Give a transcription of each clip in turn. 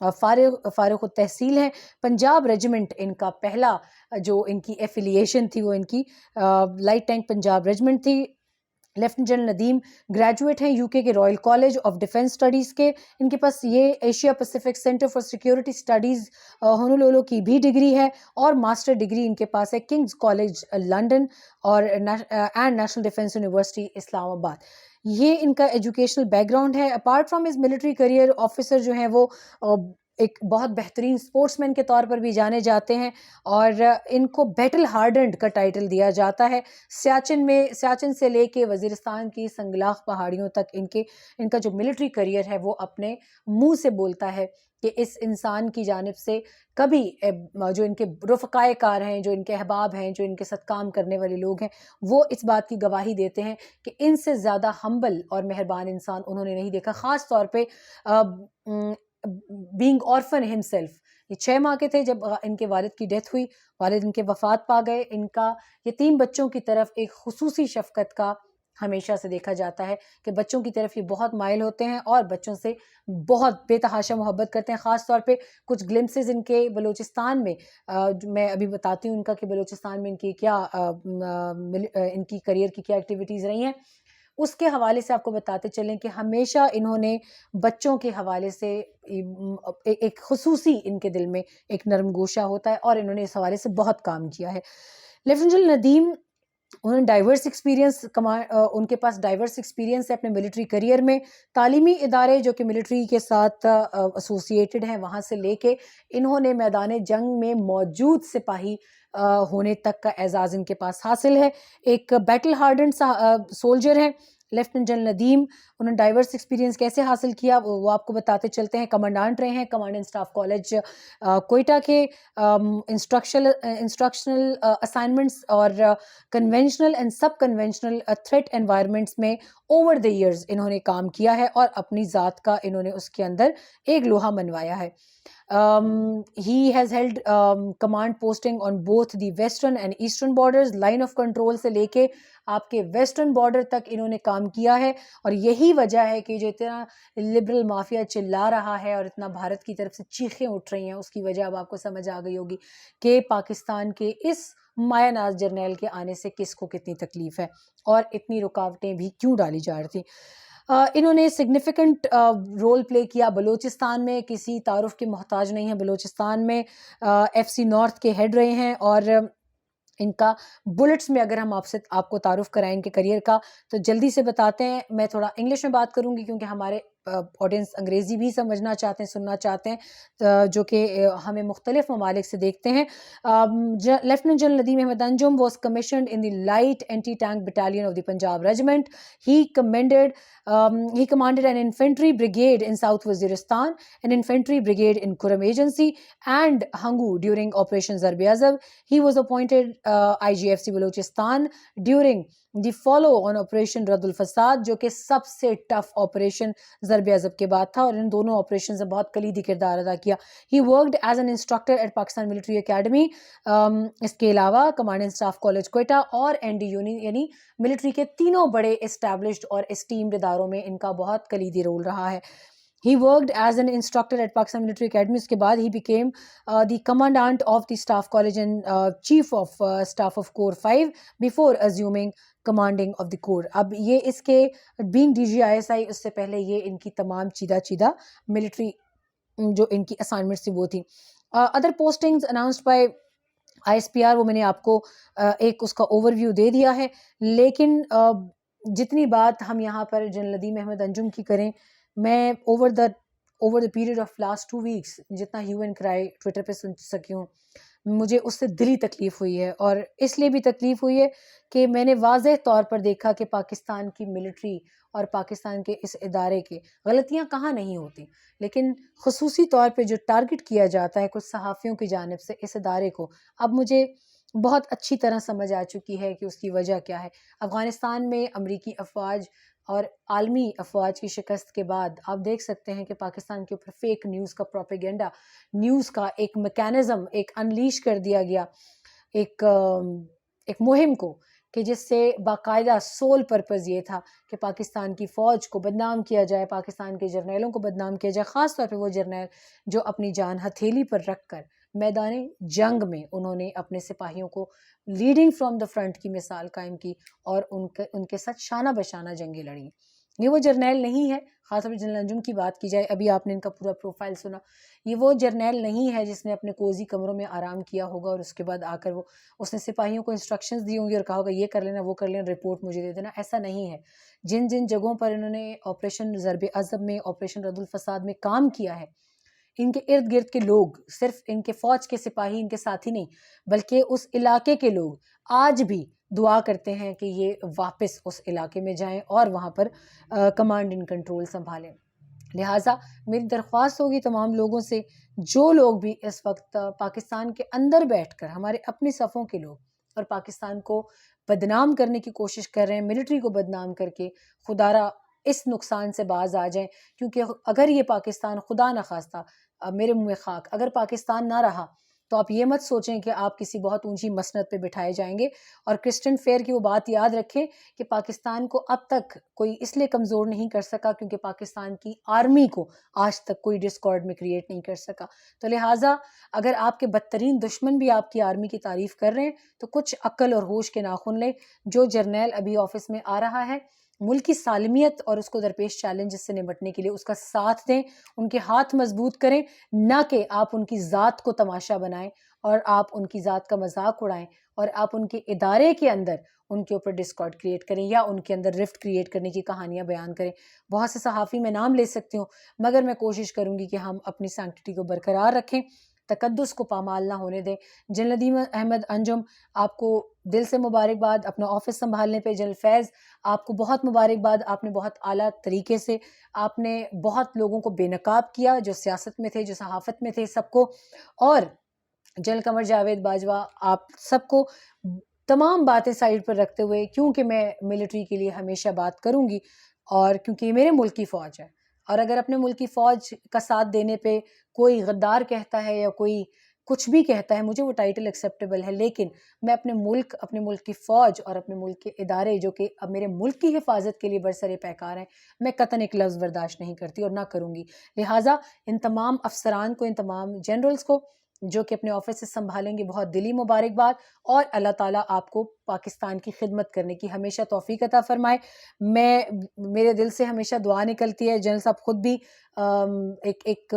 فارغ التحصیل ہیں. پنجاب ریجیمنٹ ان کا پہلا جو ان کی ایفیلیشن تھی وہ ان کی لائٹ ٹینک پنجاب ریجیمنٹ تھی. لیفٹنٹ جنرل ندیم گریجویٹ ہیں U K royal college of defence studies کے. ان کے پاس یہ Asia Pacific centre for security studies Honolulu کی بھی ڈگری ہے, اور ماسٹر ڈگری ان کے پاس ہے کنگز کالج لنڈن اور اینڈ نیشنل ڈیفینس یونیورسٹی اسلام آباد. یہ ان کا ایجوکیشنل بیک گراؤنڈ ہے. Apart from his military career, officer جو ہیں وہ ایک بہت بہترین اسپورٹس مین کے طور پر بھی جانے جاتے ہیں, اور ان کو بیٹل ہارڈنڈ کا ٹائٹل دیا جاتا ہے. سیاچن سے لے کے وزیرستان کی سنگلاخ پہاڑیوں تک ان کا جو ملٹری کریئر ہے وہ اپنے منہ سے بولتا ہے کہ اس انسان کی جانب سے کبھی جو ان کے رفقائے کار ہیں, جو ان کے احباب ہیں, جو ان کے ساتھ کام کرنے والے لوگ ہیں, وہ اس بات کی گواہی دیتے ہیں کہ ان سے زیادہ ہمبل اور مہربان انسان انہوں نے نہیں دیکھا. خاص طور پہ بینگ آرفن ہمسیلف, یہ 6 ماہ کے تھے جب ان کے والد کی ڈیتھ ہوئی, والد ان کے وفات پا گئے. ان کا یتیم بچوں کی طرف ایک خصوصی شفقت کا ہمیشہ سے دیکھا جاتا ہے کہ بچوں کی طرف یہ بہت مائل ہوتے ہیں اور بچوں سے بہت بے تحاشا محبت کرتے ہیں. خاص طور پہ کچھ گلمسز ان کے بلوچستان میں, میں ابھی بتاتی ہوں ان کا کہ بلوچستان میں ان کی کیا ان کی کریئر کی کیا ایکٹیویٹیز رہی ہیں, اس کے حوالے سے آپ کو بتاتے چلیں کہ ہمیشہ انہوں نے بچوں کے حوالے سے ایک خصوصی ان کے دل میں ایک نرم گوشہ ہوتا ہے, اور انہوں نے اس حوالے سے بہت کام کیا ہے. لیفٹنٹ جنرل ندیم, انہوں نے ڈائیورس ایکسپیرینس ان کے پاس ڈائیورس ایکسپیرینس ہے اپنے ملٹری کریئر میں. تعلیمی ادارے جو کہ ملٹری کے ساتھ ایسوسیٹڈ ہیں, وہاں سے لے کے انہوں نے میدان جنگ میں موجود سپاہی ہونے تک کا اعزاز ان کے پاس حاصل ہے. ایک بیٹل ہارڈنڈ سولجر ہیں لیفٹنٹ جنرل ندیم. انہوں نے ڈائیورس ایکسپیرینس کیسے حاصل کیا وہ آپ کو بتاتے چلتے ہیں. کمانڈانٹ رہے ہیں کمانڈنٹ اسٹاف کالج کوئٹہ کے. انسٹرکشنل اسائنمنٹس اور conventional and sub conventional threat environments میں اوور دا ایئرز انہوں نے کام کیا ہے, اور اپنی ذات کا انہوں نے اس کے اندر ایک لوہا منوایا ہے. He has held command posting on both the western and eastern borders. Line of control سے لے کے آپ کے ویسٹرن بارڈر تک انہوں نے کام کیا ہے, اور یہی وجہ ہے کہ جو اتنا لبرل مافیا چلا رہا ہے اور اتنا بھارت کی طرف سے چیخیں اٹھ رہی ہیں, اس کی وجہ اب آپ کو سمجھ آ گئی ہوگی کہ پاکستان کے اس مایہ ناز جرنیل کے آنے سے کس کو کتنی تکلیف ہے اور اتنی رکاوٹیں بھی کیوں ڈالی جا رہی تھیں. انہوں نے سگنیفیکنٹ رول پلے کیا بلوچستان میں, کسی تعارف کے محتاج نہیں ہیں. بلوچستان میں ایف سی نارتھ کے ہیڈ رہے ہیں, اور ان کا بلٹس میں اگر ہم آپ کو تعارف کرائیں کے کریئر کا تو جلدی سے بتاتے ہیں. میں تھوڑا انگلش میں بات کروں گی کیونکہ ہمارے آڈینس انگریزی بھی سمجھنا چاہتے ہیں, سننا چاہتے ہیں, جو کہ ہمیں مختلف ممالک سے دیکھتے ہیں. Lieutenant general Nadeem Ahmed Anjum was commissioned in the light anti-tank battalion of the Punjab regiment. He commanded an infantry brigade in South Waziristan, an infantry brigade in Kuram Agency and Hangu during Operation Zarb-e-Azab. He was appointed IGFC Balochistan during the follow on operation رد الفساد, جو کہ سب سے tough operation Zarb Azb کے بعد تھا, اور ان دونوں آپریشن سے بہت کلیدی کردار ادا کیا. He worked as an instructor at Pakistan military academy. اس کے علاوہ کمانڈنٹ اسٹاف کالج کوئٹہ اور این ڈی یعنی ملٹری کے تینوں بڑے اسٹیبلشڈ اور اسٹیمڈ اداروں میں ان کا بہت کلیدی رول رہا ہے. He worked as an instructor at Pakistan Military Academy. اس کے بعد he became the commandant of the staff college and chief of staff of Corps 5 before assuming commanding of the Corps. اب یہ اس کے being DGISI اس سے پہلے یہ ان کی تمام چیدہ ملٹری جو ان کی اسائنمنٹس تھی وہ تھی. other postings announced by ISPR وہ میں نے آپ کو ایک اس کا اوور ویو دے دیا ہے, لیکن جتنی بات ہم یہاں پر جنرل ندیم احمد انجم کی کریں, میں over the period of last 2 weeks جتنا ہیو اینڈ کرائی ٹویٹر پہ سن سکی ہوں, مجھے اس سے دلی تکلیف ہوئی ہے. اور اس لیے بھی تکلیف ہوئی ہے کہ میں نے واضح طور پر دیکھا کہ پاکستان کی ملٹری اور پاکستان کے اس ادارے کے غلطیاں کہاں نہیں ہوتی, لیکن خصوصی طور پہ جو ٹارگٹ کیا جاتا ہے کچھ صحافیوں کی جانب سے اس ادارے کو, اب مجھے بہت اچھی طرح سمجھ آ چکی ہے کہ اس کی وجہ کیا ہے. افغانستان میں امریکی افواج اور عالمی افواج کی شکست کے بعد آپ دیکھ سکتے ہیں کہ پاکستان کے اوپر فیک نیوز کا پروپیگنڈا نیوز کا ایک میکینزم ایک انلیش کر دیا گیا, ایک مہم کو کہ جس سے باقاعدہ سول پرپز یہ تھا کہ پاکستان کی فوج کو بدنام کیا جائے، پاکستان کے جرنیلوں کو بدنام کیا جائے، خاص طور پہ وہ جرنیل جو اپنی جان ہتھیلی پر رکھ کر میدان جنگ میں انہوں نے اپنے سپاہیوں کو لیڈنگ فرام دا فرنٹ کی مثال قائم کی اور ان کے ساتھ شانہ بشانہ جنگیں لڑیں۔ یہ وہ جرنیل نہیں ہے، خاص طور پہ جنرل انجم کی بات کی جائے، ابھی آپ نے ان کا پورا پروفائل سنا، یہ وہ جرنیل نہیں ہے جس نے اپنے کوزی کمروں میں آرام کیا ہوگا اور اس کے بعد آ کر اس نے سپاہیوں کو انسٹرکشنز دی ہوں گی اور کہا ہوگا یہ کر لینا، وہ کر لینا، رپورٹ مجھے دے دینا۔ ایسا نہیں ہے۔ جن جن جگہوں پر انہوں نے آپریشن ضرب عضب میں، آپریشن رد الفساد میں کام کیا ہے، ان کے ارد گرد کے لوگ، صرف ان کے فوج کے سپاہی، ان کے ساتھی نہیں، بلکہ اس علاقے کے لوگ آج بھی دعا کرتے ہیں کہ یہ واپس اس علاقے میں جائیں اور وہاں پر کمانڈ اینڈ کنٹرول سنبھالیں۔ لہٰذا میری درخواست ہوگی تمام لوگوں سے، جو لوگ بھی اس وقت پاکستان کے اندر بیٹھ کر، ہمارے اپنی صفوں کے لوگ، اور پاکستان کو بدنام کرنے کی کوشش کر رہے ہیں، ملٹری کو بدنام کر کے، خدا را اس نقصان سے باز آ جائیں، کیونکہ اگر یہ پاکستان خدا نخواستہ، میرے منہ میں خاک، اگر پاکستان نہ رہا تو آپ یہ مت سوچیں کہ آپ کسی بہت اونچی مسند پہ بٹھائے جائیں گے۔ اور کرسٹن فیئر کی وہ بات یاد رکھیں کہ پاکستان کو اب تک کوئی اس لیے کمزور نہیں کر سکا کیونکہ پاکستان کی آرمی کو آج تک کوئی ڈسکارڈ میں کریٹ نہیں کر سکا۔ تو لہٰذا اگر آپ کے بدترین دشمن بھی آپ کی آرمی کی تعریف کر رہے ہیں تو کچھ عقل اور ہوش کے ناخن لیں۔ جو جرنیل ابھی آفس میں آ رہا ہے، ملک کی سالمیت اور اس کو درپیش چیلنجز سے نمٹنے کے لیے اس کا ساتھ دیں، ان کے ہاتھ مضبوط کریں، نہ کہ آپ ان کی ذات کو تماشا بنائیں اور آپ ان کی ذات کا مذاق اڑائیں اور آپ ان کے ادارے کے اندر ان کے اوپر ڈسکارڈ کریٹ کریں یا ان کے اندر رفٹ کریٹ کرنے کی کہانیاں بیان کریں۔ بہت سے صحافی میں نام لے سکتی ہوں، مگر میں کوشش کروں گی کہ ہم اپنی سینکٹیٹی کو برقرار رکھیں، تقدس کو پامال نہ ہونے دیں۔ جنرل ندیم احمد انجم، آپ کو دل سے مبارکباد اپنا آفس سنبھالنے پہ۔ جنرل فیض، آپ کو بہت مبارکباد، آپ نے بہت اعلیٰ طریقے سے، آپ نے بہت لوگوں کو بے نقاب کیا، جو سیاست میں تھے، جو صحافت میں تھے، سب کو۔ اور جنرل قمر جاوید باجوہ، آپ سب کو تمام باتیں سائڈ پر رکھتے ہوئے، کیونکہ میں ملٹری کے لیے ہمیشہ بات کروں گی اور کیونکہ یہ میرے ملک کی فوج ہے، اور اگر اپنے ملک کی فوج کا ساتھ دینے پہ کوئی غدار کہتا ہے یا کوئی کچھ بھی کہتا ہے، مجھے وہ ٹائٹل ایکسیپٹیبل ہے، لیکن میں اپنے ملک کی فوج اور اپنے ملک کے ادارے جو کہ اب میرے ملک کی حفاظت کے لیے برسر پیکار ہیں، میں قطعاً ایک لفظ برداشت نہیں کرتی اور نہ کروں گی۔ لہٰذا ان تمام افسران کو، ان تمام جنرلز کو جو کہ اپنے آفس سے سنبھالیں گے، بہت دلی مبارکباد، اور اللہ تعالیٰ آپ کو پاکستان کی خدمت کرنے کی ہمیشہ توفیق عطا فرمائے۔ میرے دل سے ہمیشہ دعا نکلتی ہے۔ جنرل صاحب خود بھی ایک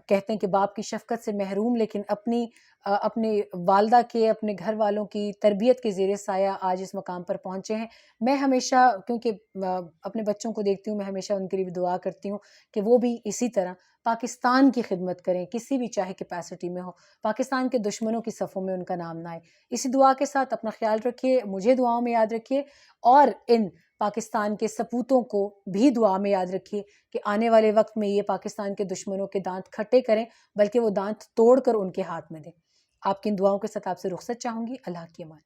کہتے ہیں کہ باپ کی شفقت سے محروم، لیکن اپنے والدہ کے، اپنے گھر والوں کی تربیت کے زیر سایہ آج اس مقام پر پہنچے ہیں۔ میں ہمیشہ، کیونکہ اپنے بچوں کو دیکھتی ہوں، میں ہمیشہ ان کے لیے بھی دعا کرتی ہوں کہ وہ بھی اسی طرح پاکستان کی خدمت کریں، کسی بھی چاہے کیپیسٹی میں ہو، پاکستان کے دشمنوں کی صفوں میں ان کا نام نہ آئے۔ اسی دعا کے ساتھ اپنا خیال رکھیے، مجھے دعاؤں میں یاد رکھیے، اور ان پاکستان کے سپوتوں کو بھی دعا میں یاد رکھیے کہ آنے والے وقت میں یہ پاکستان کے دشمنوں کے دانت کھٹے کریں، بلکہ وہ دانت توڑ کر ان کے ہاتھ میں دیں۔ آپ کی ان دعاؤں کے ساتھ آپ سے رخصت چاہوں گی۔ اللہ کی امان۔